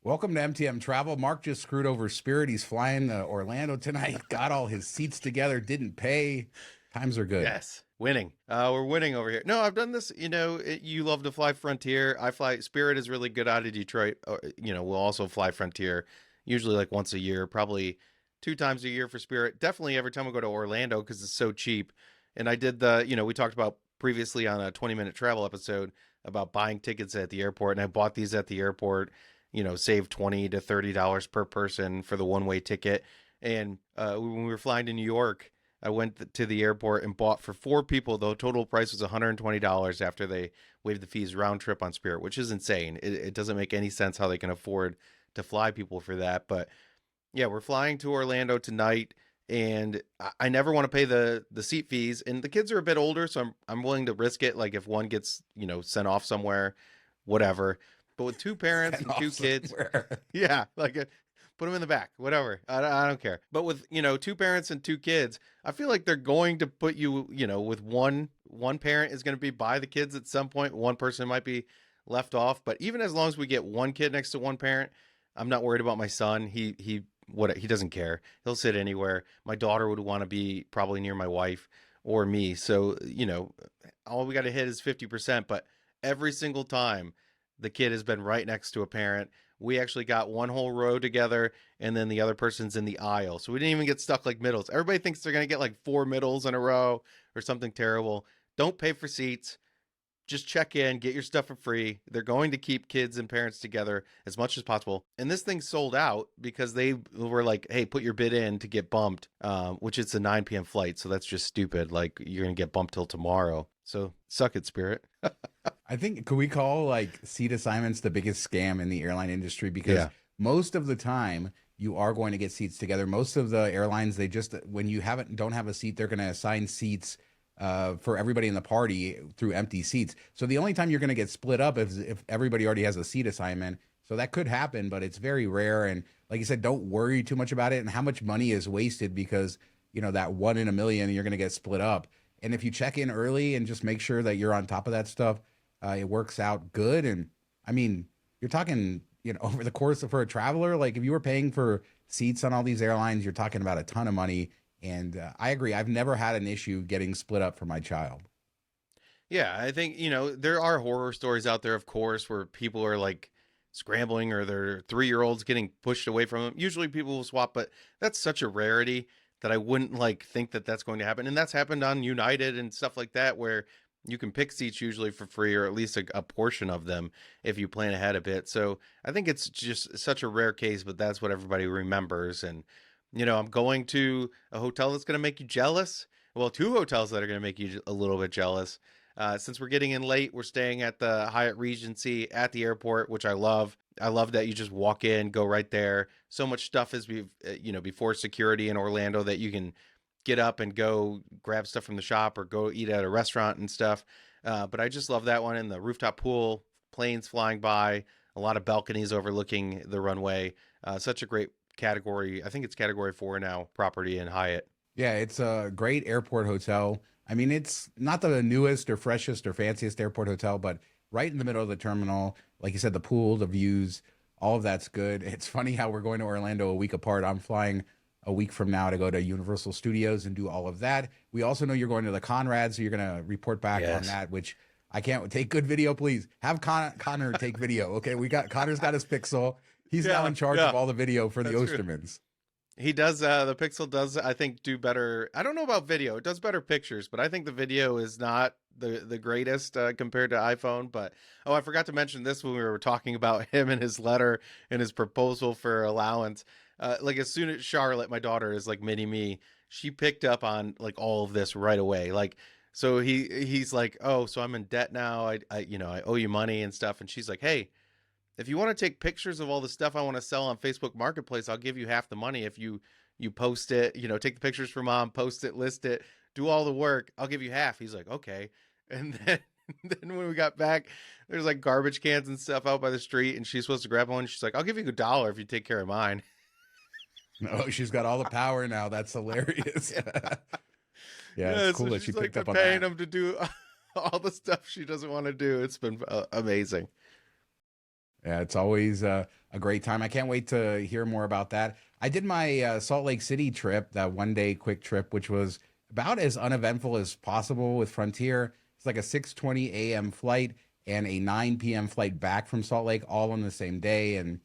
Welcome to MTM Travel. Mark just screwed over Spirit. He's flying to Orlando tonight. Got all his seats together, didn't pay. Times are good. Yes, winning. We're winning over here. No, I've done this. You love to fly Frontier. I fly Spirit is really good out of Detroit. We'll also fly Frontier, usually like once a year, probably 2 times a year for Spirit. Definitely every time we go to Orlando because it's so cheap. And I did we talked about previously on a 20-minute travel episode about buying tickets at the airport, and I bought these at the airport. Save $20 to $30 per person for the one-way ticket. And when we were flying to New York, I went to the airport and bought for 4 people. The total price was $120 after they waived the fees round trip on Spirit, which is insane. It doesn't make any sense how they can afford to fly people for that. But yeah, we're flying to Orlando tonight, and I never want to pay the seat fees. And the kids are a bit older, so I'm willing to risk it. Like if one gets sent off somewhere, whatever. But with two parents Send and two off kids, somewhere. yeah, put them in the back, whatever. I don't care. But with two parents and two kids, I feel like they're going to put you with one parent is going to be by the kids at some point. One person might be left off. But even as long as we get one kid next to one parent, I'm not worried about my son. He doesn't care. He'll sit anywhere. My daughter would want to be probably near my wife or me. So all we got to hit is 50%. But every single time, the kid has been right next to a parent. We actually got one whole row together, and then the other person's in the aisle. So we didn't even get stuck like middles. Everybody thinks they're going to get like 4 middles in a row or something terrible. Don't pay for seats. Just check in, get your stuff for free. They're going to keep kids and parents together as much as possible. And this thing sold out because they were like, hey, put your bid in to get bumped, which it's a 9 p.m. flight. So that's just stupid. Like you're going to get bumped till tomorrow. So suck it, Spirit. I think, could we call like seat assignments the biggest scam in the airline industry? Because Yeah. most of the time you are going to get seats together. Most of the airlines, they just, when you don't have a seat, they're going to assign seats for everybody in the party through empty seats. So the only time you're going to get split up is if everybody already has a seat assignment. So that could happen, but it's very rare. And like you said, don't worry too much about it and how much money is wasted because, that 1 in a million, you're going to get split up. And if you check in early and just make sure that you're on top of that stuff, it works out good. And I mean, you're talking, over the course of for a traveler, like if you were paying for seats on all these airlines, you're talking about a ton of money. And I agree. I've never had an issue getting split up for my child. Yeah, I think, there are horror stories out there, of course, where people are like scrambling or their 3-year-olds getting pushed away from them. Usually people will swap, but that's such a rarity that I wouldn't like think that that's going to happen. And that's happened on United and stuff like that, where you can pick seats usually for free or at least a portion of them if you plan ahead a bit. So I think it's just such a rare case, but that's what everybody remembers. And, I'm going to a hotel that's going to make you jealous. Well, 2 hotels that are going to make you a little bit jealous. Since we're getting in late, we're staying at the Hyatt Regency at the airport, which I love. I love that you just walk in, go right there. So much stuff is, before security in Orlando that you can get up and go grab stuff from the shop or go eat at a restaurant and stuff. But I just love that one, and the rooftop pool, planes flying by, a lot of balconies overlooking the runway. Such a great category. I think it's category 4 now, property in Hyatt. Yeah, it's a great airport hotel. I mean, it's not the newest or freshest or fanciest airport hotel, but right in the middle of the terminal. Like you said, the pool, the views, all of that's good. It's funny how we're going to Orlando a week apart. I'm flying a week from now to go to Universal Studios and do all of that. We also know you're going to the Conrad, so you're going to report back on Yes. that, which I can't take good video, please. Have Connor take video. Okay, Connor's got his Pixel. He's now Yeah, in charge yeah, of all the video for the that's true. Ostermans. He does, the Pixel does, I think, do better. I don't know about video. It does better pictures, but I think the video is not the greatest compared to iPhone. But, oh, I forgot to mention this when we were talking about him and his letter and his proposal for allowance. Like, as soon as Charlotte, my daughter, is like mini me, she picked up on like all of this right away. Like, so he's like, oh, so I'm in debt now. I owe you money and stuff. And she's like, hey, if you want to take pictures of all the stuff I want to sell on Facebook Marketplace, I'll give you half the money if you post it, take the pictures for mom, post it, list it, do all the work. I'll give you half. He's like, okay. And then then when we got back, there's like garbage cans and stuff out by the street, and she's supposed to grab one. She's like, I'll give you $1 if you take care of mine. Oh, she's got all the power now. That's hilarious. Yeah, it's Yeah, cool so that she she's like picked been up on paying that. him to do all the stuff she doesn't want to do. It's been amazing. Yeah, it's always a great time. I can't wait to hear more about that. I did my Salt Lake City trip, that 1 day quick trip, which was about as uneventful as possible with Frontier. It's like a 6:20 a.m. flight and a 9 p.m. flight back from Salt Lake, all on the same day. And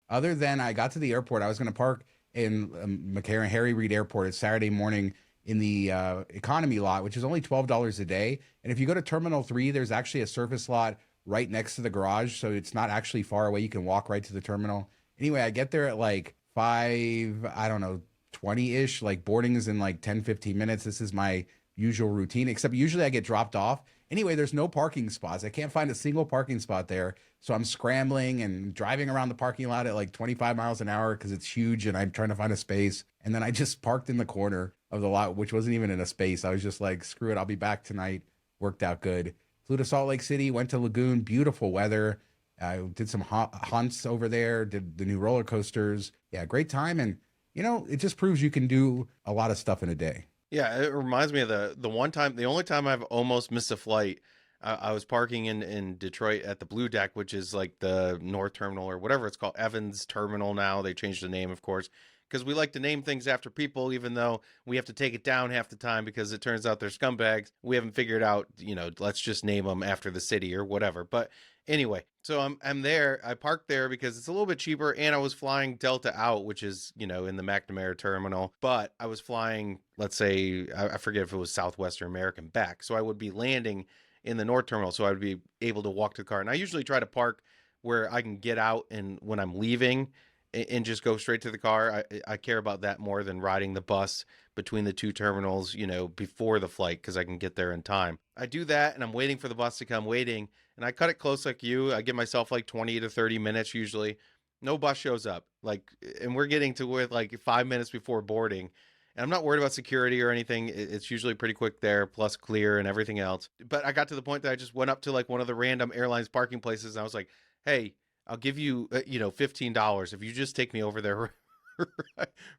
other than I got to the airport, I was going to park in McCarran Harry Reid Airport. It's Saturday morning in the economy lot, which is only $12 a day. And if you go to Terminal 3, there's actually a surface lot right next to the garage, so it's not actually far away. You can walk right to the terminal. Anyway, I get there at like 5, I don't know, 20-ish. Like boarding is in like 10, 15 minutes. This is my usual routine, except usually I get dropped off. Anyway, there's no parking spots. I can't find a single parking spot there. So I'm scrambling and driving around the parking lot at like 25 miles an hour because it's huge and I'm trying to find a space. And then I just parked in the corner of the lot, which wasn't even in a space. I was just like, screw it, I'll be back tonight. Worked out good. Flew to Salt Lake City, went to Lagoon, beautiful weather. I did some hunts over there, did the new roller coasters. Yeah, great time. And, you know, it just proves you can do a lot of stuff in a day. Yeah, it reminds me of the one time, the only time I've almost missed a flight. I was parking in Detroit at the Blue Deck, which is like the North Terminal or whatever it's called, Evans Terminal now. They changed the name, of course, because we like to name things after people, even though we have to take it down half the time because it turns out they're scumbags. We haven't figured out, you know, let's just name them after the city or whatever. But anyway, so I'm there. I parked there because it's a little bit cheaper, and I was flying Delta out, which is, you know, in the McNamara terminal. But I was flying, let's say, I forget if it was Southwest or American back. So I would be landing in the North terminal, so I would be able to walk to the car. And I usually try to park where I can get out and when I'm leaving and just go straight to the car. I care about that more than riding the bus between the two terminals, you know, before the flight, because I can get there in time. I do that, and I'm waiting for the bus to come, waiting, and I cut it close like you. I give myself like 20 to 30 minutes usually. No bus shows up. Like, and we're getting to with like 5 minutes before boarding. And I'm not worried about security or anything. It's usually pretty quick there, plus clear and everything else. But I got to the point that I just went up to like one of the random airlines parking places, and I was like, hey, I'll give you, you know, $15 if you just take me over there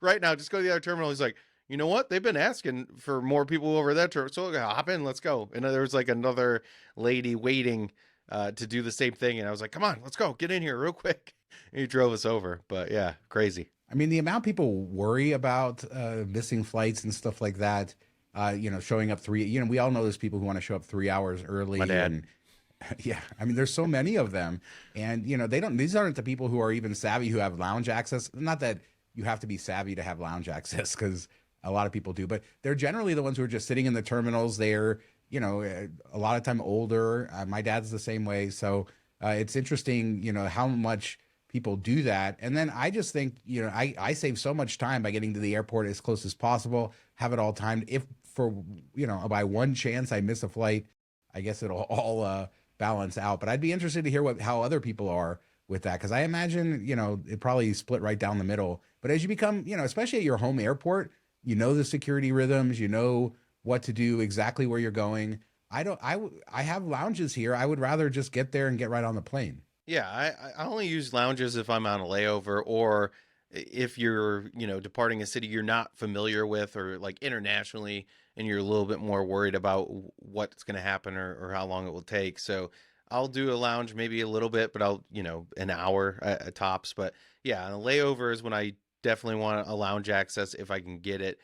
right now. Just go to the other terminal. He's like, you know what? They've been asking for more people over that terminal. So hop in, let's go. And there was like another lady waiting to do the same thing. And I was like, come on, let's go. Get in here real quick. And he drove us over. But yeah, crazy. I mean, the amount people worry about missing flights and stuff like that, you know, showing up we all know there's people who want to show up 3 hours early. My dad. And yeah, I mean, there's so many of them. And, you know, these aren't the people who are even savvy, who have lounge access. Not that you have to be savvy to have lounge access, because a lot of people do, but they're generally the ones who are just sitting in the terminals. They're, you know, a lot of time older. My dad's the same way. So it's interesting, you know, how much people do that. And then I just think, you know, I save so much time by getting to the airport as close as possible, have it all timed. If for, you know, by one chance I miss a flight, I guess it'll all balance out. But I'd be interested to hear how other people are with that, because I imagine, you know, it probably split right down the middle. But as you become, you know, especially at your home airport, you know the security rhythms, you know what to do, exactly where you're going. I have lounges here. I would rather just get there and get right on the plane. Yeah, I only use lounges if I'm on a layover, or if you're, you know, departing a city you're not familiar with, or like internationally, and you're a little bit more worried about what's going to happen, or how long it will take. So I'll do a lounge maybe a little bit, but I'll, you know, an hour at tops. But yeah, on a layover is when I definitely want a lounge access if I can get it.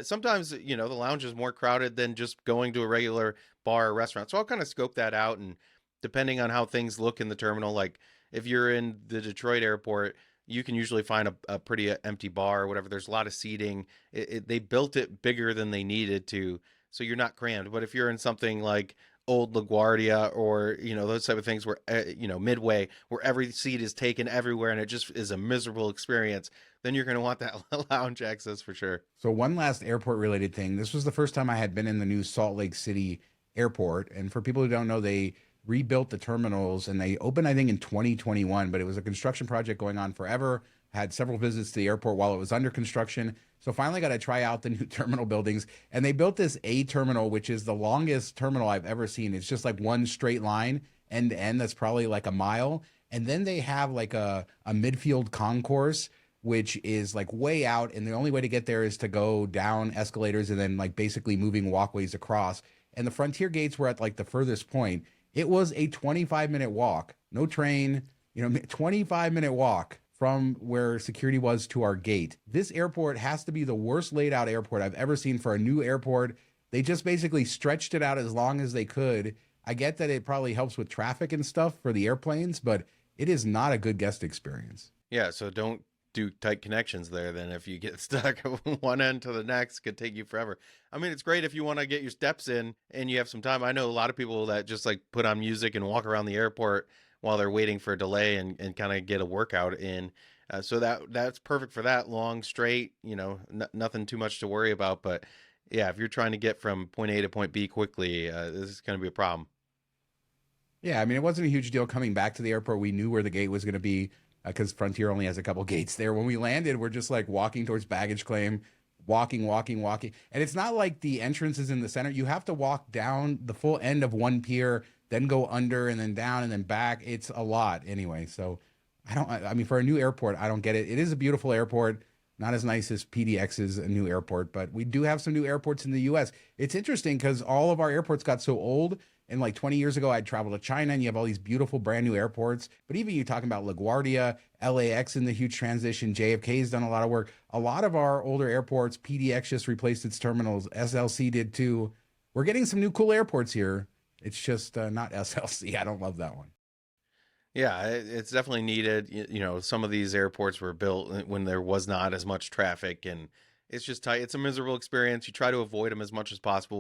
Sometimes, you know, the lounge is more crowded than just going to a regular bar or restaurant. So I'll kind of scope that out, and depending on how things look in the terminal, like if you're in the Detroit airport, you can usually find a pretty empty bar or whatever. There's a lot of seating. They built it bigger than they needed to, so you're not crammed. But if you're in something like Old LaGuardia, or, you know, those type of things where, you know, Midway, where every seat is taken everywhere and it just is a miserable experience, then you're going to want that lounge access for sure. So one last airport related thing. This was the first time I had been in the new Salt Lake City airport. And for people who don't know, they rebuilt the terminals, and they opened, I think, in 2021, but it was a construction project going on forever. Had several visits to the airport while it was under construction. So finally got to try out the new terminal buildings, and they built this A terminal, which is the longest terminal I've ever seen. It's just like one straight line end to end. That's probably like a mile. And then they have like a midfield concourse, which is like way out. And the only way to get there is to go down escalators and then like basically moving walkways across. And the Frontier gates were at like the furthest point. It was a 25-minute walk, no train, you know, 25-minute walk from where security was to our gate. This airport has to be the worst laid out airport I've ever seen for a new airport. They just basically stretched it out as long as they could. I get that it probably helps with traffic and stuff for the airplanes, but it is not a good guest experience. Yeah, so don't do tight connections there. Then if you get stuck one end to the next, it could take you forever. I mean, it's great if you want to get your steps in and you have some time. I know a lot of people that just like put on music and walk around the airport while they're waiting for a delay and kind of get a workout in. So that's perfect for that long straight, nothing too much to worry about. But yeah, if you're trying to get from point A to point B quickly, this is going to be a problem. Yeah, I mean, it wasn't a huge deal coming back to the airport. We knew where the gate was going to be because Frontier only has a couple gates there. When we landed, we're just like walking towards baggage claim, walking, walking, walking. And it's not like the entrance is in the center. You have to walk down the full end of one pier, then go under and then down and then back. It's a lot anyway. So I mean, for a new airport, I don't get it. It is a beautiful airport. Not as nice as PDX's a new airport, but we do have some new airports in the US. It's interesting because all of our airports got so old. And like 20 years ago, I'd traveled to China and you have all these beautiful brand new airports. But even you talking about LaGuardia, LAX in the huge transition, JFK's done a lot of work. A lot of our older airports, PDX just replaced its terminals. SLC did too. We're getting some new cool airports here. It's just not SLC. I don't love that one. Yeah, it's definitely needed. Some of these airports were built when there was not as much traffic, and it's just tight. It's a miserable experience. You try to avoid them as much as possible,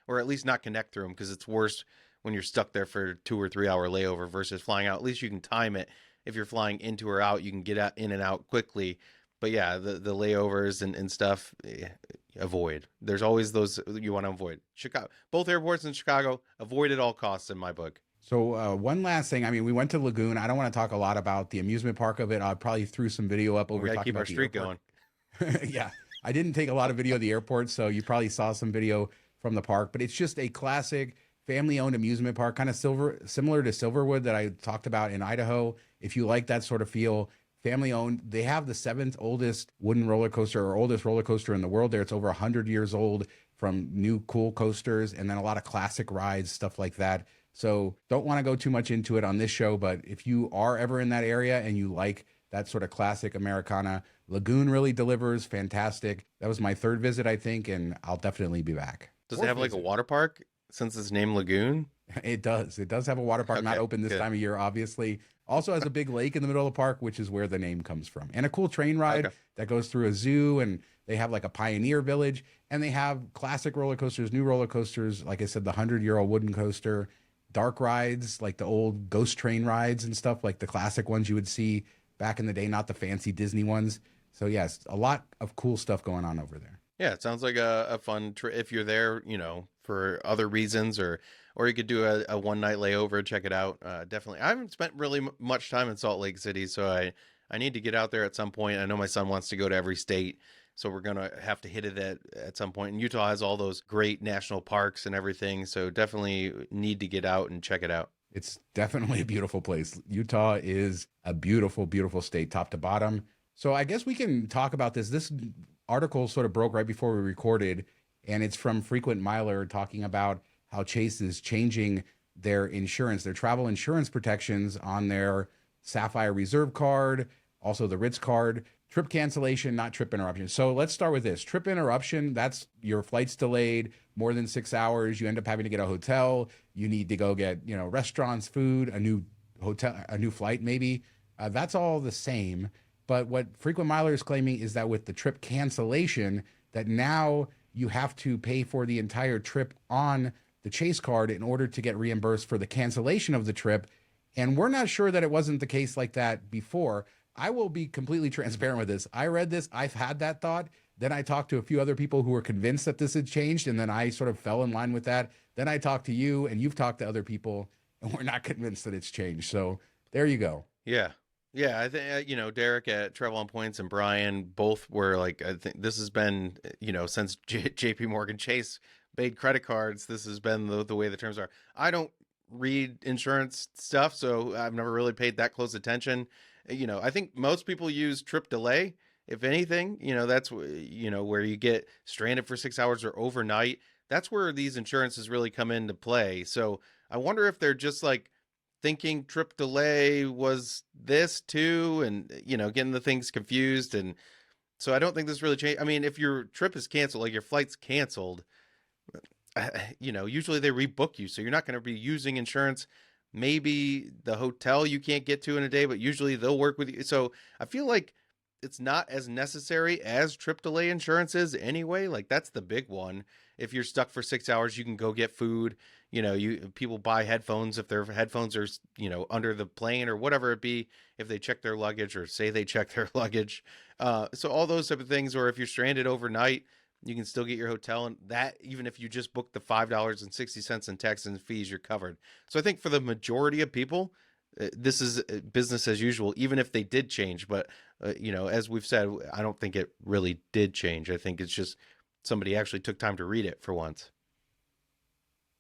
or at least not connect through them, because it's worse when you're stuck there for 2 or 3 hour layover versus flying out. At least you can time it. If you're flying into or out, you can get out, in and out quickly. But yeah, the layovers and stuff, avoid. There's always those you want to avoid. Chicago, both airports in Chicago, avoid at all costs in my book. So one last thing. I mean, we went to Lagoon. I don't want to talk a lot about the amusement park of it. I probably threw some video up over We got to talking keep our about the streak airport. going. Yeah, I didn't take a lot of video of the airport, so you probably saw some video from the park. But it's just a classic family-owned amusement park, kind of similar to Silverwood that I talked about in Idaho. If you like that sort of feel, family-owned. They have the 7th oldest wooden roller coaster, or oldest roller coaster in the world there. It's over 100 years old, from new cool coasters and then a lot of classic rides, stuff like that. So don't want to go too much into it on this show, but if you are ever in that area and you like that sort of classic Americana, Lagoon really delivers. Fantastic. That was my 3rd visit, I think, and I'll definitely be back. Does it have like a water park since it's named Lagoon? It does. It does have a water park, Okay, not open this good. time of year, obviously. Also has a big lake in the middle of the park, which is where the name comes from. And a cool train ride Okay. that goes through a zoo, and they have like a pioneer village, and they have classic roller coasters, new roller coasters. Like I said, the 100-year-old wooden coaster, dark rides, like the old ghost train rides and stuff, like the classic ones you would see back in the day, not the fancy Disney ones. So yes, a lot of cool stuff going on over there. Yeah, it sounds like a fun trip if you're there, for other reasons, or you could do a one night layover, check it out. Definitely. I haven't spent really much time in Salt Lake City, so I need to get out there at some point. I know my son wants to go to every state, so we're gonna have to hit it at some point. And Utah has all those great national parks and everything, so definitely need to get out and check it out. It's definitely a beautiful place. Utah is a beautiful, beautiful state, top to bottom. So I guess we can talk about this. This article sort of broke right before we recorded, and it's from Frequent Miler talking about how Chase is changing their insurance, their travel insurance protections on their Sapphire Reserve card, also the Ritz card. Trip cancellation, not trip interruption. So let's start with this. Trip interruption, that's your flight's delayed more than 6 hours. You end up having to get a hotel. You need to go get, restaurants, food, a new hotel, a new flight maybe. That's all the same. But what Frequent Miler is claiming is that with the trip cancellation, that now you have to pay for the entire trip on the Chase card in order to get reimbursed for the cancellation of the trip. And we're not sure that it wasn't the case like that before. I will be completely transparent with this. I read this. I've had that thought. Then I talked to a few other people who were convinced that this had changed. And then I sort of fell in line with that. Then I talked to you, and you've talked to other people, and we're not convinced that it's changed. So there you go. Yeah. Yeah, I think Derek at Travel on Points and Brian both were like, I think this has been since J.P. Morgan Chase made credit cards. This has been the way the terms are. I don't read insurance stuff, so I've never really paid that close attention. I think most people use trip delay. If anything, that's where you get stranded for 6 hours or overnight. That's where these insurances really come into play. So I wonder if they're just like thinking trip delay was this too, and getting the things confused. And so I don't think this really changed. I mean, if your trip is canceled, like your flight's canceled, usually they rebook you, so you're not going to be using insurance. Maybe the hotel you can't get to in a day, but usually they'll work with you. So I feel like it's not as necessary as trip delay insurance is anyway. Like that's the big one. If you're stuck for 6 hours, you can go get food. You people buy headphones if their headphones are under the plane or whatever it be. If they check their luggage or say they check their luggage, so all those type of things. Or if you're stranded overnight, you can still get your hotel, and that even if you just book the $5.60 in tax and fees, you're covered. So I think for the majority of people, this is business as usual, even if they did change. But as we've said, I don't think it really did change. I think it's just somebody actually took time to read it for once.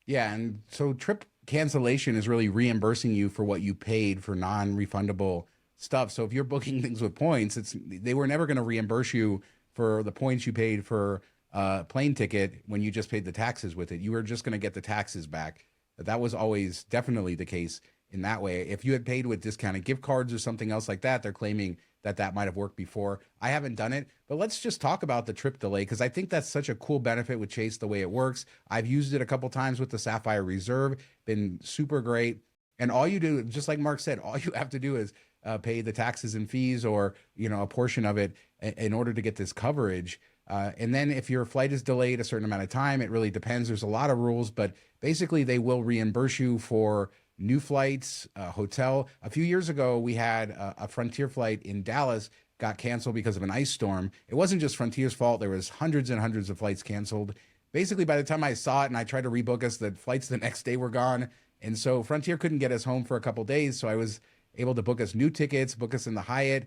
Yeah, and so trip cancellation is really reimbursing you for what you paid for non-refundable stuff. So if you're booking things with points, they were never going to reimburse you for the points you paid for a plane ticket when you just paid the taxes with it. You were just going to get the taxes back. That was always definitely the case in that way. If you had paid with discounted gift cards or something else like that, they're claiming that might have worked before. I haven't done it, but let's just talk about the trip delay because I think that's such a cool benefit with Chase, the way it works. I've used it a couple times with the Sapphire Reserve, been super great. And all you do, just like Mark said, all you have to do is pay the taxes and fees or, a portion of it in order to get this coverage. And then if your flight is delayed a certain amount of time, it really depends. There's a lot of rules, but basically they will reimburse you for new flights, hotel. A few years ago, we had a Frontier flight in Dallas got canceled because of an ice storm. It wasn't just Frontier's fault. There was hundreds and hundreds of flights canceled. Basically, by the time I saw it and I tried to rebook us, the flights the next day were gone. And so Frontier couldn't get us home for a couple days. So I was able to book us new tickets, book us in the Hyatt,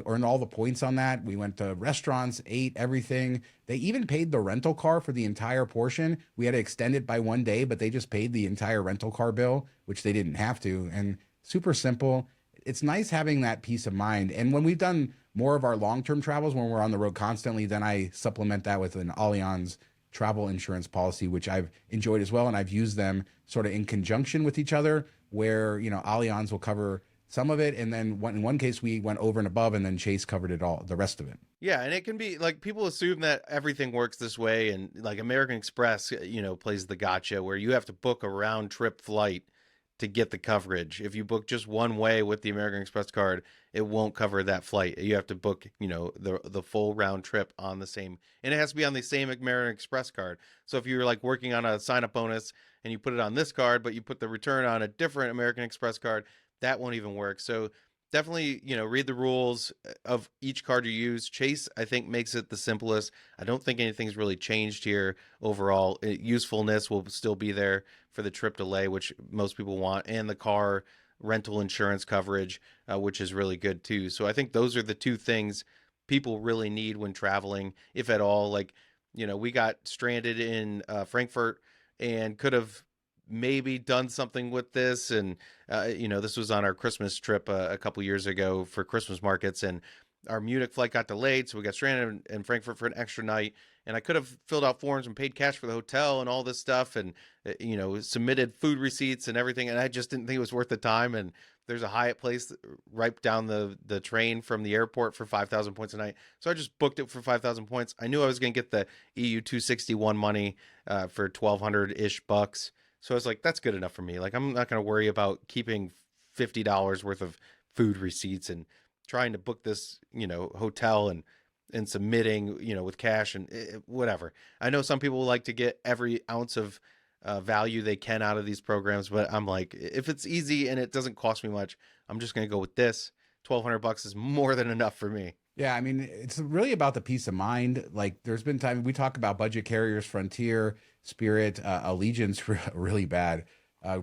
earned all the points on that. We went to restaurants, ate everything. They even paid the rental car for the entire portion. We had to extend it by one day, but they just paid the entire rental car bill, which they didn't have to. And super simple. It's nice having that peace of mind. And when we've done more of our long-term travels, when we're on the road constantly, then I supplement that with an Allianz travel insurance policy, which I've enjoyed as well. And I've used them sort of in conjunction with each other where, Allianz will cover some of it, and then in one case we went over and above, and then Chase covered it all, the rest of it. Yeah, and it can be like people assume that everything works this way, and like American Express, plays the gotcha where you have to book a round trip flight to get the coverage. If you book just one way with the American Express card, it won't cover that flight. You have to book, the full round trip on the same, and it has to be on the same American Express card. So if you're like working on a sign up bonus and you put it on this card, but you put the return on a different American Express card, that won't even work. So definitely, read the rules of each card you use. Chase, I think, makes it the simplest. I don't think anything's really changed here overall. Usefulness will still be there for the trip delay, which most people want, and the car rental insurance coverage, which is really good too. So I think those are the two things people really need when traveling, if at all. Like, we got stranded in Frankfurt and could have maybe done something with this, and this was on our Christmas trip a couple years ago for Christmas markets, and our Munich flight got delayed, so we got stranded in Frankfurt for an extra night, and I could have filled out forms and paid cash for the hotel and all this stuff, and submitted food receipts and everything, and I just didn't think it was worth the time. And there's a Hyatt place right down the train from the airport for 5,000 points a night, so I just booked it for 5,000 points. I knew I was going to get the EU 261 money for 1,200 ish bucks. So I was like, that's good enough for me. Like, I'm not going to worry about keeping $50 worth of food receipts and trying to book this, hotel and submitting, with cash and whatever. I know some people like to get every ounce of value they can out of these programs, but I'm like, if it's easy and it doesn't cost me much, I'm just going to go with this. $1,200 is more than enough for me. Yeah, I mean, it's really about the peace of mind. Like, there's been time we talk about budget carriers, Frontier, Spirit, Allegiant's really bad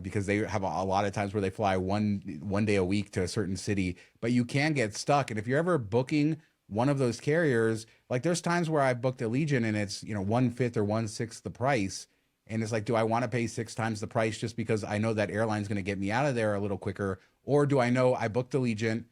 because they have a lot of times where they fly one day a week to a certain city, but you can get stuck. And if you're ever booking one of those carriers, like there's times where I booked Allegiant and it's 1/5 or 1/6 the price, and it's like, do I want to pay 6 times the price just because I know that airline's going to get me out of there a little quicker, or do I know I booked Allegiant,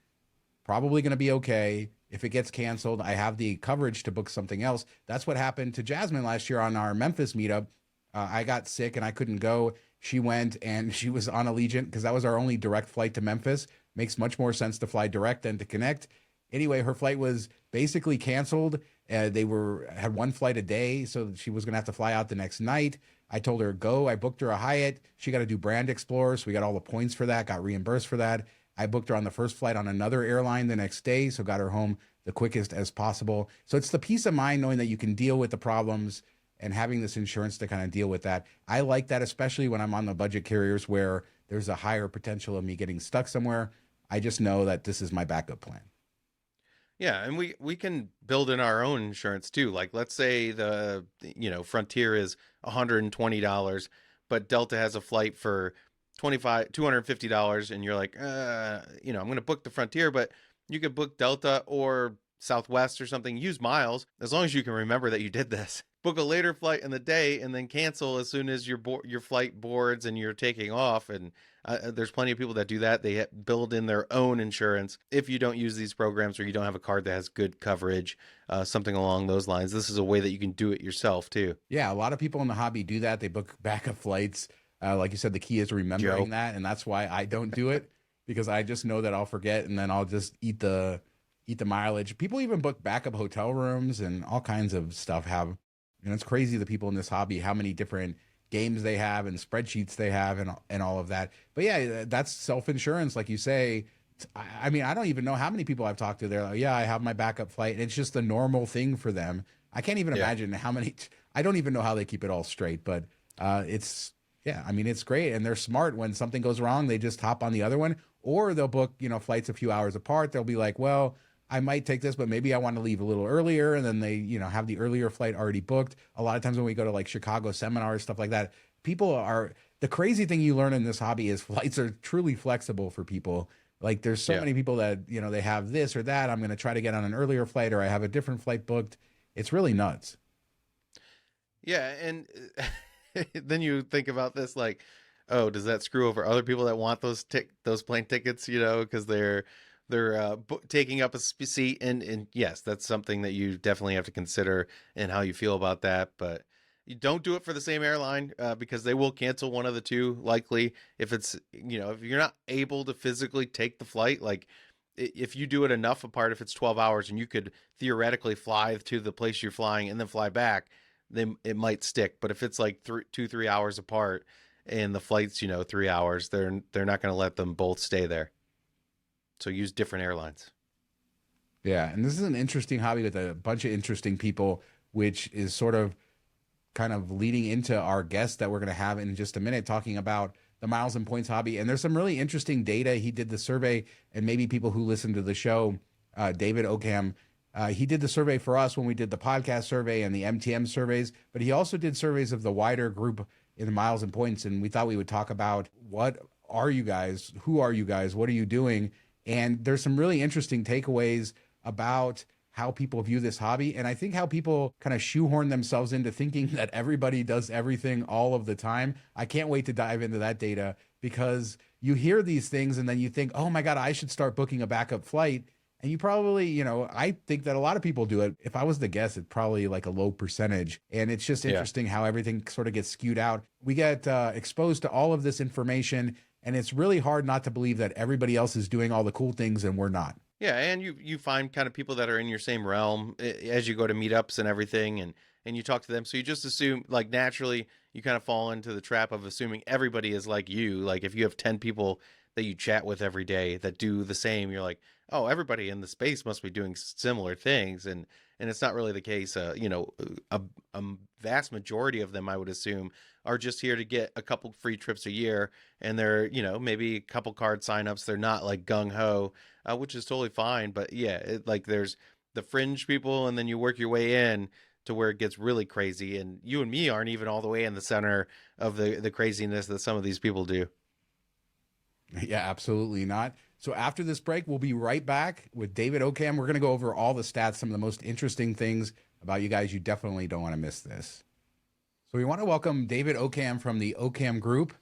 probably going to be okay? If it gets canceled, I have the coverage to book something else. That's what happened to Jasmine last year on our Memphis meetup. I got sick and I couldn't go. She went and she was on Allegiant because that was our only direct flight to Memphis. Makes much more sense to fly direct than to connect. Anyway, her flight was basically canceled. They had one flight a day, so she was going to have to fly out the next night. I told her go. I booked her a Hyatt. She got to do Brand Explorer, so we got all the points for that. Got reimbursed for that. I booked her on the first flight on another airline the next day, so got her home the quickest as possible. So it's the peace of mind knowing that you can deal with the problems and having this insurance to kind of deal with that. I like that, especially when I'm on the budget carriers where there's a higher potential of me getting stuck somewhere. I just know that this is my backup plan. Yeah, and we can build in our own insurance too. Like let's say Frontier is $120, but Delta has a flight for $250 and you're like, I'm going to book the Frontier, but you could book Delta or Southwest or something. Use miles as long as you can remember that you did this. Book a later flight in the day and then cancel as soon as your flight boards and you're taking off. And there's plenty of people that do that. They build in their own insurance if you don't use these programs or you don't have a card that has good coverage, something along those lines. This is a way that you can do it yourself too. Yeah, a lot of people in the hobby do that. They book backup flights. Like you said, the key is remembering that, and that's why I don't do it, because I just know that I'll forget and then I'll just eat the mileage. People even book backup hotel rooms and all kinds of stuff have. It's crazy, the people in this hobby, how many different games they have and spreadsheets they have and all of that. But yeah, that's self-insurance, like you say. I mean, I don't even know how many people I've talked to. They're like, yeah, I have my backup flight. And it's just a normal thing for them. I can't even imagine how many. I don't even know how they keep it all straight. But it's great. And they're smart. When something goes wrong, they just hop on the other one. Or they'll book, flights a few hours apart. They'll be like, well, I might take this, but maybe I want to leave a little earlier. And then they, have the earlier flight already booked. A lot of times when we go to like Chicago seminars, stuff like that, the crazy thing you learn in this hobby is flights are truly flexible for people. Like there's so many people that, they have this or that. I'm going to try to get on an earlier flight, or I have a different flight booked. It's really nuts. Yeah. And then you think about this, like, oh, does that screw over other people that want those plane tickets, because they're taking up a seat, and yes, that's something that you definitely have to consider and how you feel about that. But you don't do it for the same airline because they will cancel one of the two likely if it's if you're not able to physically take the flight. Like if you do it enough apart, if it's 12 hours and you could theoretically fly to the place you're flying and then fly back, then it might stick. But if it's like 3 hours apart and the flight's 3 hours, they're not going to let them both stay there. So use different airlines. Yeah, and this is an interesting hobby with a bunch of interesting people, which is sort of kind of leading into our guest that we're going to have in just a minute, talking about the miles and points hobby. And there's some really interesting data. He did the survey, and maybe people who listen to the show, David Ocamb, he did the survey for us when we did the podcast survey and the MTM surveys, but he also did surveys of the wider group in the miles and points. And we thought we would talk about what are you guys? Who are you guys? What are you doing? And there's some really interesting takeaways about how people view this hobby. And I think how people kind of shoehorn themselves into thinking that everybody does everything all of the time. I can't wait to dive into that data, because you hear these things and then you think, oh my God, I should start booking a backup flight. And you probably, I think that a lot of people do it. If I was to guess, it's probably like a low percentage. And it's just interesting how everything sort of gets skewed out. We get exposed to all of this information, and it's really hard not to believe that everybody else is doing all the cool things and we're not. Yeah, and you find kind of people that are in your same realm as you go to meetups and everything, and you talk to them. So you just assume, like, naturally, you kind of fall into the trap of assuming everybody is like you. Like if you have 10 people that you chat with every day that do the same, you're like, oh, everybody in the space must be doing similar things, and it's not really the case. A vast majority of them, I would assume, are just here to get a couple free trips a year, and they're maybe a couple card signups. They're not like gung ho, which is totally fine. But yeah, like there's the fringe people, and then you work your way in to where it gets really crazy. And you and me aren't even all the way in the center of the craziness that some of these people do. Yeah, absolutely not. So after this break, we'll be right back with David Ocamb. We're going to go over all the stats, some of the most interesting things about you guys. You definitely don't want to miss this. So we want to welcome David Ocamb from the Ocamb Group,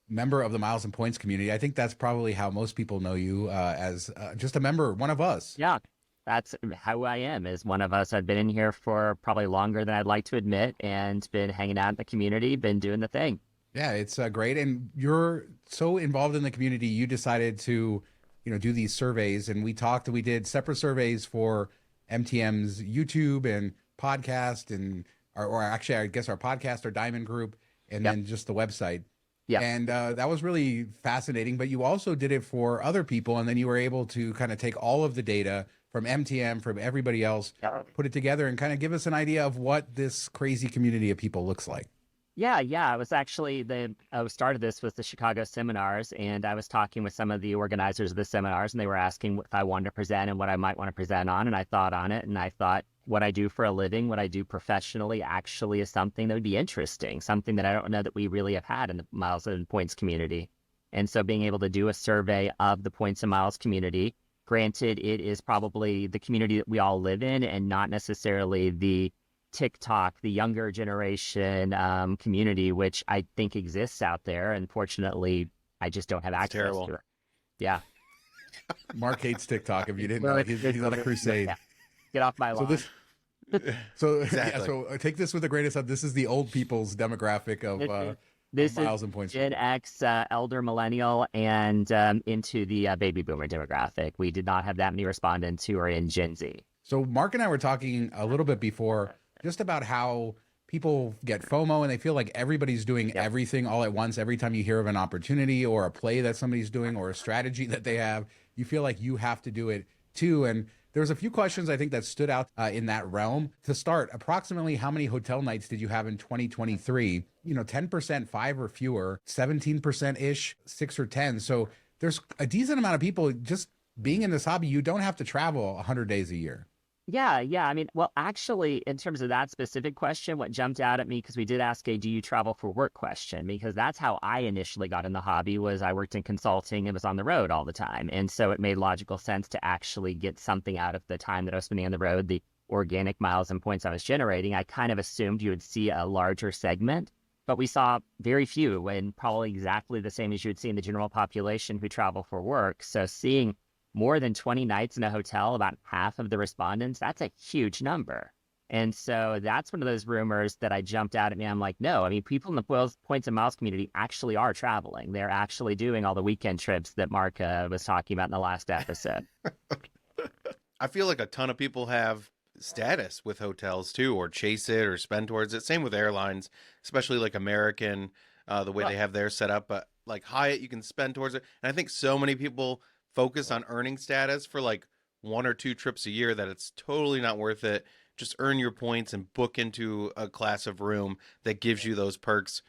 member of the Miles and Points community. I think that's probably how most people know you, as just a member, one of us. Yeah, that's how I am, is one of us. I've been in here for probably longer than I'd like to admit, and been hanging out in the community, been doing the thing. Yeah, it's great. And you're so involved in the community, you decided to, do these surveys. And we did separate surveys for MTM's YouTube and podcast and, or actually, I guess our podcast, our Diamond Group, and Yep. then just the website. Yep. And that was really fascinating. But you also did it for other people. And then you were able to kind of take all of the data from MTM, from everybody else, Yep. put it together and kind of give us an idea of what this crazy community of people looks like. Yeah, yeah. I was actually I started this with the Chicago seminars, and I was talking with some of the organizers of the seminars, and they were asking if I wanted to present and what I might want to present on, and I thought on it, and I thought what I do for a living, what I do professionally, actually is something that would be interesting, something that I don't know that we really have had in the miles and points community. And so being able to do a survey of the points and miles community, granted, it is probably the community that we all live in, and not necessarily the TikTok, the younger generation community, which I think exists out there. Unfortunately, I just don't have It's access terrible. to it. Yeah. Mark hates TikTok. If you didn't Well, know, he's on a crusade. Yeah. Get off my So lawn. this, so Exactly. yeah, so take this with the greatest of. This is the old people's demographic This of is miles and points. Gen X, elder millennial, and into the baby boomer demographic. We did not have that many respondents who are in Gen Z. So Mark and I were talking a little bit before just about how people get FOMO and they feel like everybody's doing everything all at once. Every time you hear of an opportunity or a play that somebody's doing or a strategy that they have, you feel like you have to do it too. And there's a few questions I think that stood out in that realm. To start, approximately how many hotel nights did you have in 2023? 10%, 5 or fewer, 17% ish, 6 or 10. So there's a decent amount of people just being in this hobby. You don't have to travel 100 days a year. Yeah, yeah. I mean, well, actually, in terms of that specific question, what jumped out at me, because we did ask a "Do you travel for work?" question, because that's how I initially got in the hobby. Was I worked in consulting and was on the road all the time, and so it made logical sense to actually get something out of the time that I was spending on the road, the organic miles and points I was generating. I kind of assumed you would see a larger segment, but we saw very few, and probably exactly the same as you would see in the general population who travel for work. So seeing more than 20 nights in a hotel, about half of the respondents, that's a huge number. And so that's one of those rumors that I jumped out at me. I'm like, no, I mean, people in the points and miles community actually are traveling. They're actually doing all the weekend trips that Mark was talking about in the last episode. I feel like a ton of people have status with hotels too, or chase it or spend towards it. Same with airlines, especially like American, the way they have theirs set up. But like Hyatt, you can spend towards it. And I think so many people focus on earning status for like 1 or 2 trips a year that it's totally not worth it. Just earn your points and book into a class of room that gives you those perks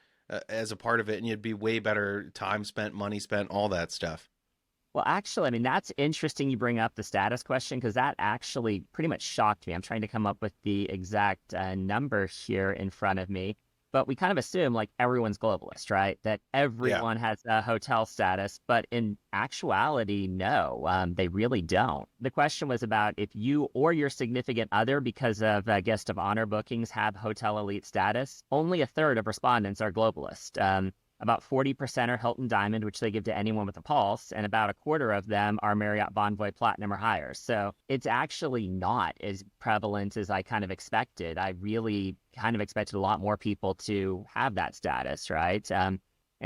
as a part of it. And you'd be way better time spent, money spent, all that stuff. Well, actually, I mean, that's interesting you bring up the status question, because that actually pretty much shocked me. I'm trying to come up with the exact number here in front of me. But we kind of assume like everyone's globalist, right? That everyone has a hotel status. But in actuality, no, they really don't. The question was about if you or your significant other, because of guest of honor bookings, have hotel elite status. Only a third of respondents are globalist. About 40% are Hilton Diamond, which they give to anyone with a pulse, and about a quarter of them are Marriott Bonvoy Platinum or higher. So it's actually not as prevalent as I kind of expected. I really kind of expected a lot more people to have that status, right? And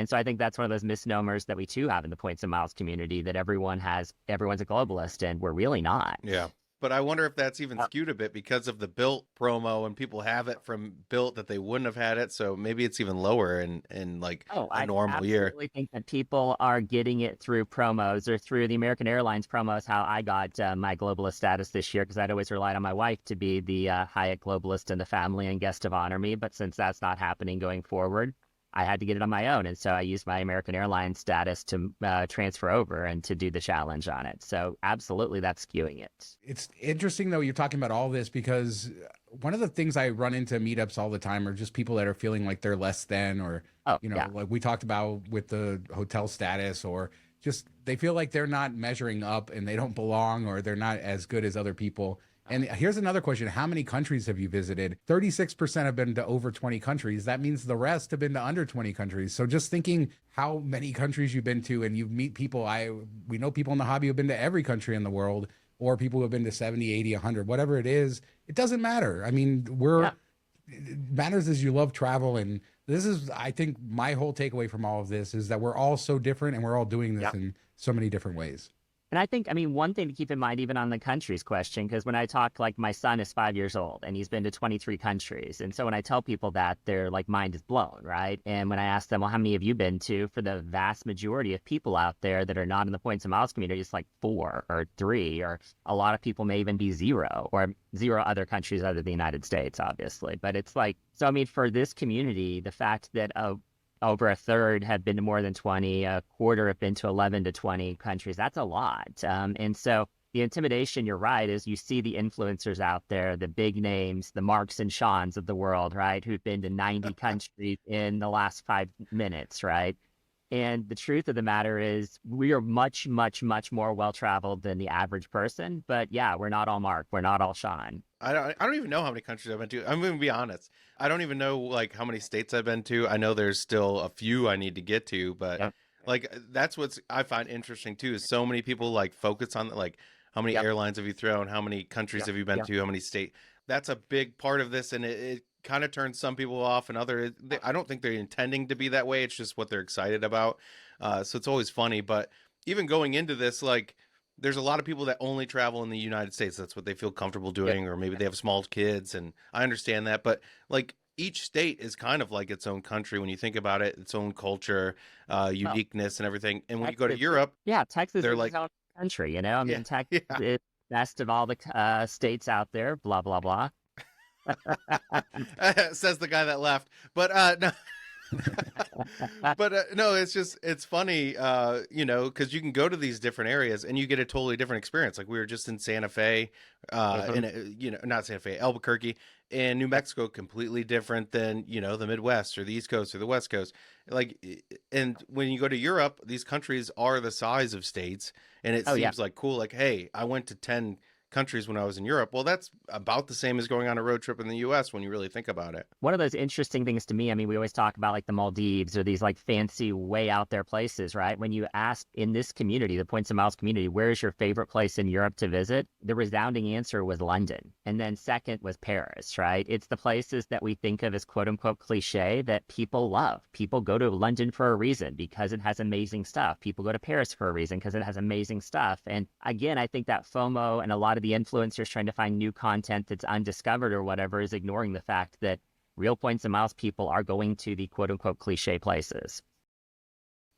so I think that's one of those misnomers that we too have in the points and miles community, that everyone's a globalist, and we're really not. Yeah. But I wonder if that's even skewed a bit because of the Built promo, and people have it from Built that they wouldn't have had it. So maybe it's even lower in like a normal year. I absolutely think that people are getting it through promos or through the American Airlines promos. How I got my globalist status this year, because I'd always relied on my wife to be the Hyatt globalist in the family and guest of honor me. But since that's not happening going forward, I had to get it on my own. And so I used my American Airlines status to transfer over and to do the challenge on it. So absolutely, that's skewing it. It's interesting, though, you're talking about all this, because one of the things I run into meetups all the time are just people that are feeling like they're less than, or, like we talked about with the hotel status, or just they feel like they're not measuring up and they don't belong, or they're not as good as other people. And here's another question. How many countries have you visited? 36% have been to over 20 countries. That means the rest have been to under 20 countries. So just thinking how many countries you've been to, and you meet people, we know people in the hobby who've been to every country in the world, or people who have been to 70, 80, 100, whatever it is. It doesn't matter. I mean, it matters is you love travel. And this is, I think, my whole takeaway from all of this is that we're all so different and we're all doing this in so many different ways. And I think, I mean, one thing to keep in mind, even on the countries question, because when I talk, like my son is 5 years old and he's been to 23 countries. And so when I tell people that, their like mind is blown, right? And when I ask them, well, how many have you been to? For the vast majority of people out there that are not in the points and miles community, it's like 4 or 3, or a lot of people may even be 0 or 0 other countries other than the United States, obviously. But it's like, so I mean, for this community, the fact that over a third have been to more than 20, a quarter have been to 11 to 20 countries. That's a lot. And so the intimidation, you're right, is you see the influencers out there, the big names, the Marks and Shawns of the world, right, who've been to 90 countries in the last 5 minutes, right? And the truth of the matter is we are much, much, much more well-traveled than the average person. But yeah, we're not all Mark. We're not all Shawn. I don't even know how many countries I've been to. I'm going to be honest. I don't even know like how many states I've been to. I know there's still a few I need to get to, but like that's what's I find interesting too, is so many people like focus on like how many airlines have you thrown, how many countries have you been to, how many states. That's a big part of this, and it kind of turns some people off, and I don't think they're intending to be that way. It's just what they're excited about. So it's always funny. But even going into this, like there's a lot of people that only travel in the United States. That's what they feel comfortable doing, or maybe they have small kids, and I understand that. But like each state is kind of like its own country when you think about it, its own culture, uniqueness, and everything. And when you go to Europe, Texas they're is like, its own country. You know, I mean, Texas yeah. is best of all the states out there. Blah blah blah. Says the guy that left. But no. But no, it's funny, you know, because you can go to these different areas and you get a totally different experience. Like we were just in Santa Fe, you know, not Santa Fe, Albuquerque, and New Mexico, completely different than, you know, the Midwest or the East Coast or the West Coast. Like, and when you go to Europe, these countries are the size of states, and it seems like cool. Like, hey, I went to 10 countries when I was in Europe. Well, that's about the same as going on a road trip in the US when you really think about it. One of those interesting things to me, I mean, we always talk about like the Maldives or these like fancy way out there places, right? When you ask in this community, the Points and Miles community, where is your favorite place in Europe to visit? The resounding answer was London. And then second was Paris, right? It's the places that we think of as quote unquote cliche that people love. People go to London for a reason because it has amazing stuff. People go to Paris for a reason because it has amazing stuff. And again, I think that FOMO and a lot of the influencers trying to find new content that's undiscovered or whatever is ignoring the fact that real Points and Miles people are going to the quote unquote cliche places.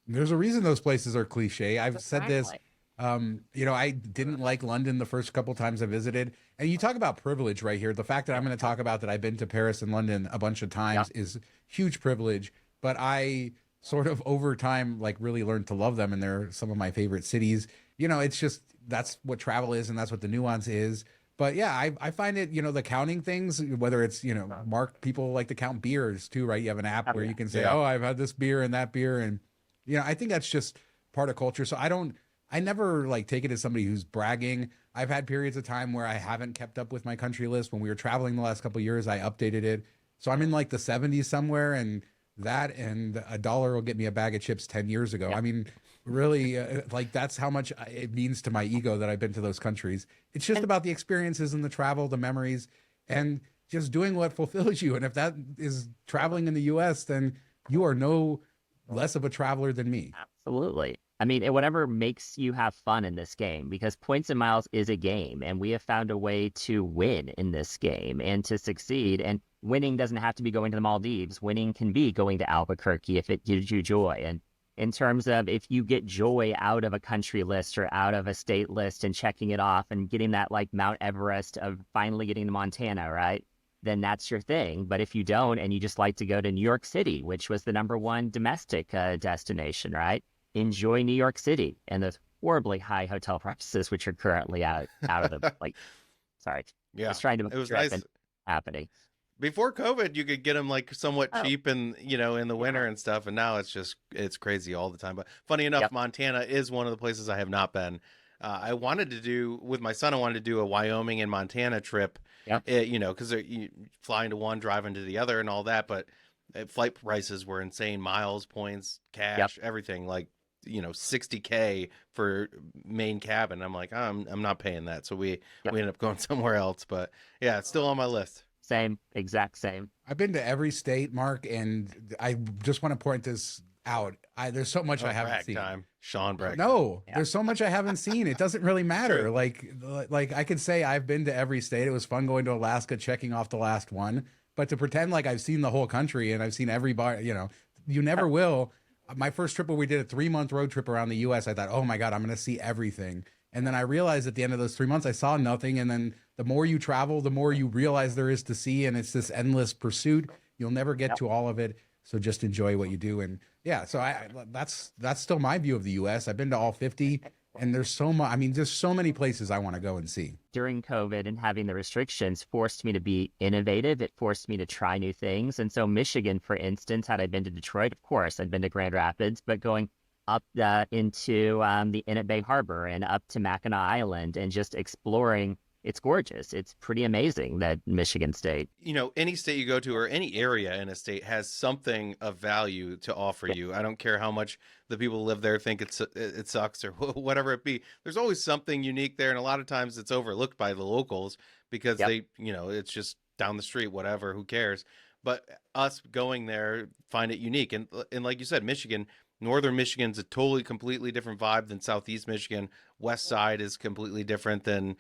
There's a reason those places are cliche. I've said this, you know, I didn't like London the first couple times I visited. And you talk about privilege right here. The fact that I'm going to talk about that I've been to Paris and London a bunch of times is huge privilege. But I sort of over time, like really learned to love them. And they're some of my favorite cities. You know, it's just, that's what travel is. And that's what the nuance is. But yeah, I find it, you know, the counting things, whether it's, you know, Mark, people like to count beers too, right? You have an app where you can say, oh, I've had this beer and that beer. And, you know, I think that's just part of culture. So I never like take it as somebody who's bragging. I've had periods of time where I haven't kept up with my country list. When we were traveling the last couple of years, I updated it. So I'm in like the 70s somewhere, and that and $1 will get me a bag of chips 10 years ago. I mean, really, like that's how much it means to my ego that I've been to those countries. It's just about the experiences and the travel, the memories, and just doing what fulfills you. And if that is traveling in the US, then you are no less of a traveler than me. Absolutely. I mean, whatever makes you have fun in this game, because Points and Miles is a game, and we have found a way to win in this game and to succeed. And winning doesn't have to be going to the Maldives. Winning can be going to Albuquerque if it gives you joy. And in terms of if you get joy out of a country list or out of a state list and checking it off and getting that like Mount Everest of finally getting to Montana, right? Then that's your thing. But if you don't, and you just like to go to New York City, which was the #1 domestic destination, right? Enjoy New York City and the horribly high hotel prices, which are currently out of the like. Sorry, just trying to. It was nice happening. Before COVID, you could get them like somewhat cheap and, you know, in the winter and stuff. And now it's crazy all the time. But funny enough, Montana is one of the places I have not been. I wanted to do with my son. I wanted to do a Wyoming and Montana trip, you know, because you flying to one, driving to the other and all that. But flight prices were insane. Miles, points, cash, everything like, you know, $60K for main cabin. I'm like, I'm not paying that. So we ended up going somewhere else. But yeah, it's still on my list. Same, exact same. I've been to every state, Mark, and I just want to point this out. There's so much I Oh, haven't brag seen. time. Sean brag time. No, Yeah. there's so much I haven't seen. It doesn't really matter. True. Like I could say I've been to every state. It was fun going to Alaska, checking off the last one. But to pretend like I've seen the whole country and I've seen every bar, you never will. My first trip where we did a 3-month road trip around the U.S., I thought, oh my God, I'm going to see everything. And then I realized at the end of those 3 months, I saw nothing. And then the more you travel, the more you realize there is to see. And it's this endless pursuit. You'll never get to all of it. So just enjoy what you do. And yeah, so that's still my view of the U.S. I've been to all 50, and there's so much. I mean, there's so many places I want to go and see. During COVID and having the restrictions forced me to be innovative. It forced me to try new things. And so Michigan, for instance, had I been to Detroit, of course, I'd been to Grand Rapids, but going up into the Inlet Bay Harbor and up to Mackinac Island and just exploring, it's gorgeous. It's pretty amazing, that Michigan state. Any state you go to or any area in a state has something of value to offer you. I don't care how much the people who live there think it sucks or whatever it be. There's always something unique there, and a lot of times it's overlooked by the locals because they, it's just down the street, whatever, who cares? But us going there find it unique, and like you said, Michigan. Northern Michigan's a totally, completely different vibe than Southeast Michigan. West Side is completely different than,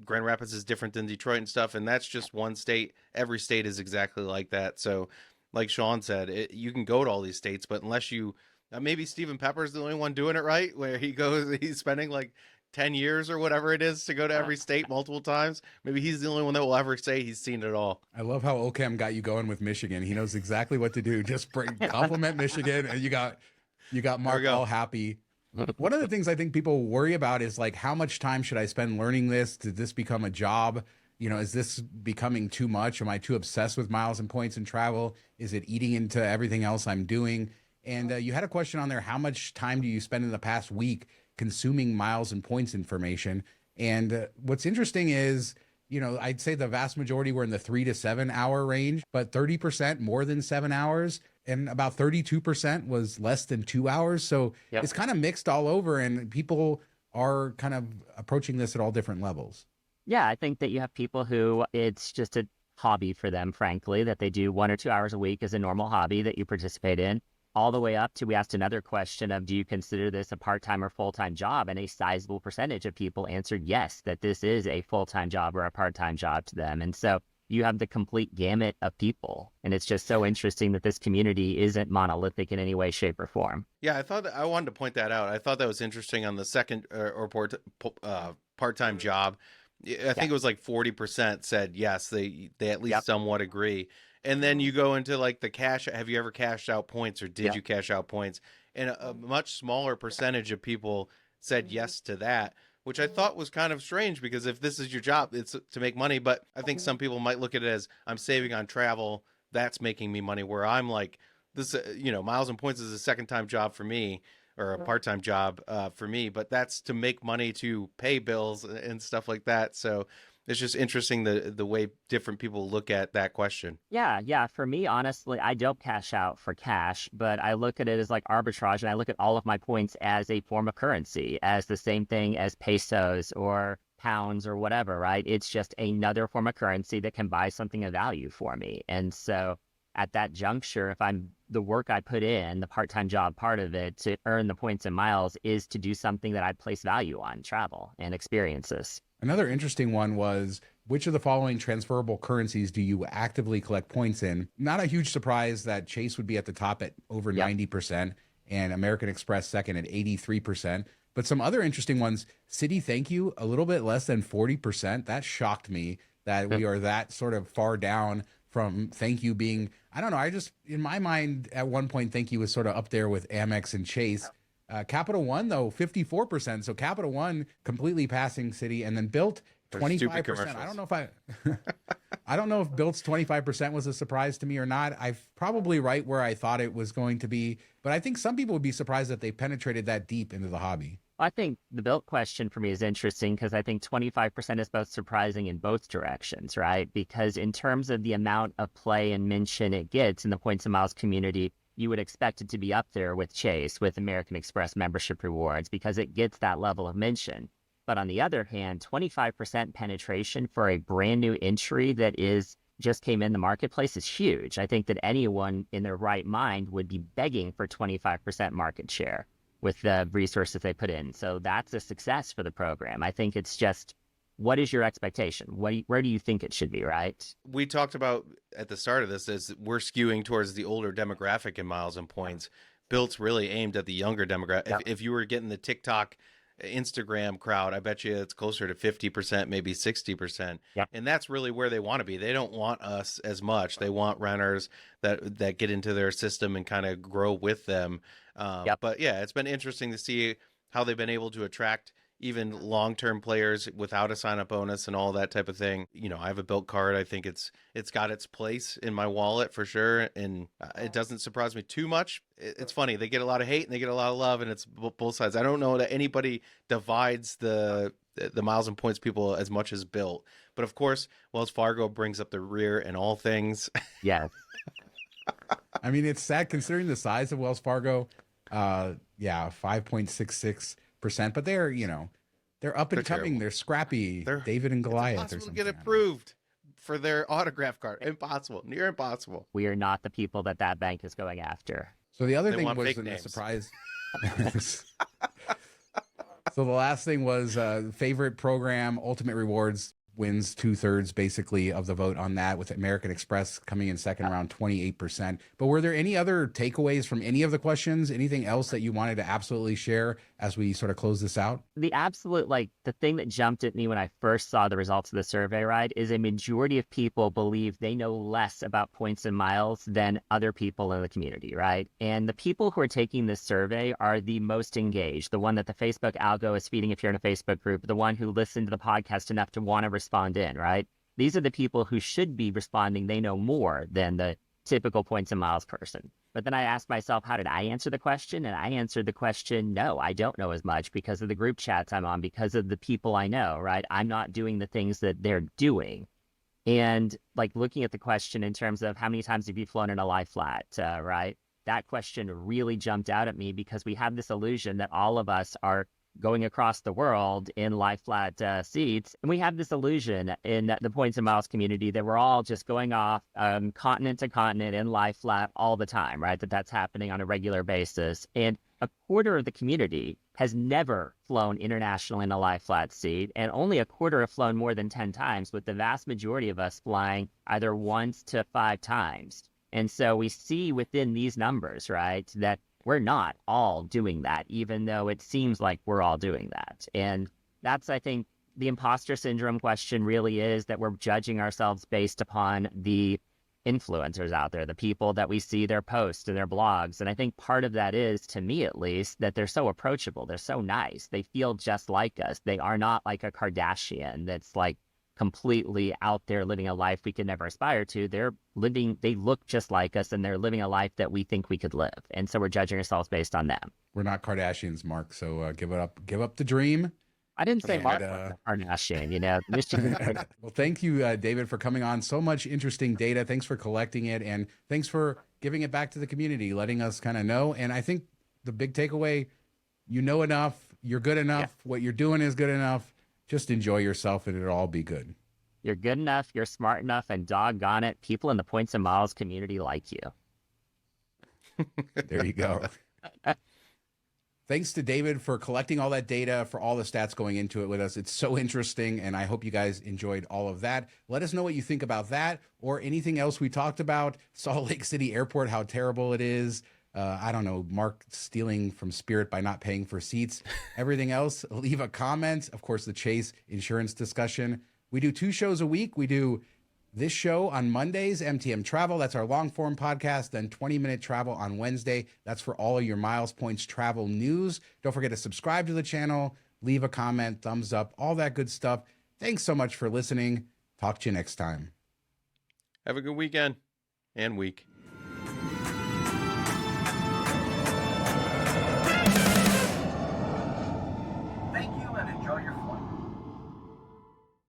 Grand Rapids is different than Detroit and stuff. And that's just one state. Every state is exactly like that. So like Shawn said, you can go to all these states, but unless you, maybe Stephen Pepper's the only one doing it right, where he's spending like 10 years or whatever it is to go to every state multiple times. Maybe he's the only one that will ever say he's seen it all. I love how Ocamb got you going with Michigan. He knows exactly what to do. Just compliment Michigan, and you got Mark all happy. One of the things I think people worry about is like, how much time should I spend learning this? Did this become a job? Is this becoming too much? Am I too obsessed with miles and points and travel? Is it eating into everything else I'm doing? And you had a question on there. How much time do you spend in the past week consuming miles and points information? And what's interesting is, I'd say the vast majority were in the 3 to 7 hour range, but 30% more than 7 hours, and about 32% was less than 2 hours. So it's kind of mixed all over, and people are kind of approaching this at all different levels. Yeah, I think that you have people who it's just a hobby for them, frankly, that they do 1 or 2 hours a week as a normal hobby that you participate in, all the way up to, we asked another question of, do you consider this a part-time or full-time job? And a sizable percentage of people answered yes, that this is a full-time job or a part-time job to them. And so you have the complete gamut of people. And it's just so interesting that this community isn't monolithic in any way, shape, or form. Yeah, I wanted to point that out. I thought that was interesting on the second part-time job. I think it was like 40% said yes, they at least somewhat agree. And then you go into like the cash. Have you ever cashed out points, or did you cash out points? And a much smaller percentage of people said yes to that, which I thought was kind of strange, because if this is your job, it's to make money. But I think some people might look at it as, I'm saving on travel, that's making me money, where I'm like, this, miles and points is a second-time job for me, or a part-time job for me, but that's to make money to pay bills and stuff like that. So it's just interesting the way different people look at that question. Yeah. For me, honestly, I don't cash out for cash, but I look at it as like arbitrage, and I look at all of my points as a form of currency, as the same thing as pesos or pounds or whatever, right? It's just another form of currency that can buy something of value for me. And so at that juncture, if the work I put in, the part-time job part of it to earn the points and miles is to do something that I place value on, travel and experiences. Another interesting one was, which of the following transferable currencies do you actively collect points in? Not a huge surprise that Chase would be at the top at over 90%, and American Express second at 83%. But some other interesting ones, Citi Thank You, a little bit less than 40%. That shocked me that we are that sort of far down from Thank You being, I don't know, in my mind, at one point, Thank You was sort of up there with Amex and Chase. Capital One, though, 54%. So Capital One completely passing Citi, and then Bilt 25%. I don't know if Bilt's 25% was a surprise to me or not. I'm probably right where I thought it was going to be, but I think some people would be surprised that they penetrated that deep into the hobby. I think the Bilt question for me is interesting, because I think 25% is both surprising in both directions, right? Because in terms of the amount of play and mention it gets in the points and miles community, you would expect it to be up there with Chase, with American Express membership rewards, because it gets that level of mention. But on the other hand, 25% penetration for a brand new entry that is just came in the marketplace is huge. I think that anyone in their right mind would be begging for 25% market share with the resources they put in. So that's a success for the program. I think it's just, what is your expectation? Where do you think it should be, right? We talked about at the start of this is we're skewing towards the older demographic in Miles and Points. Built's really aimed at the younger demographic. Yep. If you were getting the TikTok, Instagram crowd, I bet you it's closer to 50%, maybe 60%. Yep. And that's really where they want to be. They don't want us as much. They want renters that get into their system and kind of grow with them. Yep. But yeah, it's been interesting to see how they've been able to attract even long-term players without a sign-up bonus and all that type of thing. You know, I have a Built card. I think it's got its place in my wallet for sure, and it doesn't surprise me too much. It's funny, they get a lot of hate and they get a lot of love, and it's both sides. I don't know that anybody divides the Miles and Points people as much as Built, but of course, Wells Fargo brings up the rear in all things. Yes. I mean, it's sad considering the size of Wells Fargo. Yeah, 5.66%, but they're, you know, they're up and They're coming. terrible. They're scrappy. They're- David and It's Goliath or impossible to something. get I don't know. approved for their autograph card. Impossible, near impossible. We are not the people that bank is going after. So the other They thing want was fake a names. surprise. So the last thing was favorite program, Ultimate Rewards wins 2/3 basically of the vote on that, with American Express coming in second around 28%. But were there any other takeaways from any of the questions? Anything else that you wanted to absolutely share as we sort of close this out? The absolute, the thing that jumped at me when I first saw the results of the survey, right, is a majority of people believe they know less about points and miles than other people in the community, right? And the people who are taking this survey are the most engaged, the one that the Facebook algo is feeding if you're in a Facebook group, the one who listened to the podcast enough to want to respond in, right? These are the people who should be responding. They know more than the typical points and miles person. But then I asked myself, how did I answer the question? And I answered the question, no, I don't know as much because of the group chats I'm on, because of the people I know, right? I'm not doing the things that they're doing. And looking at the question in terms of how many times have you flown in a lie flat, right? That question really jumped out at me because we have this illusion that all of us are going across the world in lie flat seats. And we have this illusion in the points and miles community that we're all just going off continent to continent in lie flat all the time, right? That's happening on a regular basis. And a quarter of the community has never flown international in a lie flat seat, and only a quarter have flown more than 10 times, with the vast majority of us flying either 1 to 5 times. And so we see within these numbers, right, that we're not all doing that, even though it seems like we're all doing that. And that's, I think, the imposter syndrome question really is that we're judging ourselves based upon the influencers out there, the people that we see their posts and their blogs. And I think part of that is, to me at least, that they're so approachable. They're so nice. They feel just like us. They are not like a Kardashian that's completely out there living a life we could never aspire to. They look just like us, and they're living a life that we think we could live. And so we're judging ourselves based on them. We're not Kardashians, Mark. So give up the dream. I didn't say And, Mark was a Kardashian, Michigan. Well, thank you, David, for coming on. So much interesting data. Thanks for collecting it, and thanks for giving it back to the community, letting us kind of know. And I think the big takeaway, you know enough, you're good enough, what you're doing is good enough. Just enjoy yourself and it'll all be good. You're good enough, you're smart enough, and doggone it, people in the points and miles community like you. There you go. Thanks to David for collecting all that data, for all the stats going into it with us. It's so interesting, and I hope you guys enjoyed all of that. Let us know what you think about that or anything else we talked about. Salt Lake City Airport, how terrible it is. I don't know, Mark stealing from Spirit by not paying for seats. Everything else, leave a comment. Of course, the Chase insurance discussion. We do 2 shows a week. We do this show on Mondays, MTM Travel. That's our long form podcast. Then 20-minute travel on Wednesday. That's for all of your miles, points, travel news. Don't forget to subscribe to the channel, leave a comment, thumbs up, all that good stuff. Thanks so much for listening. Talk to you next time. Have a good weekend and week.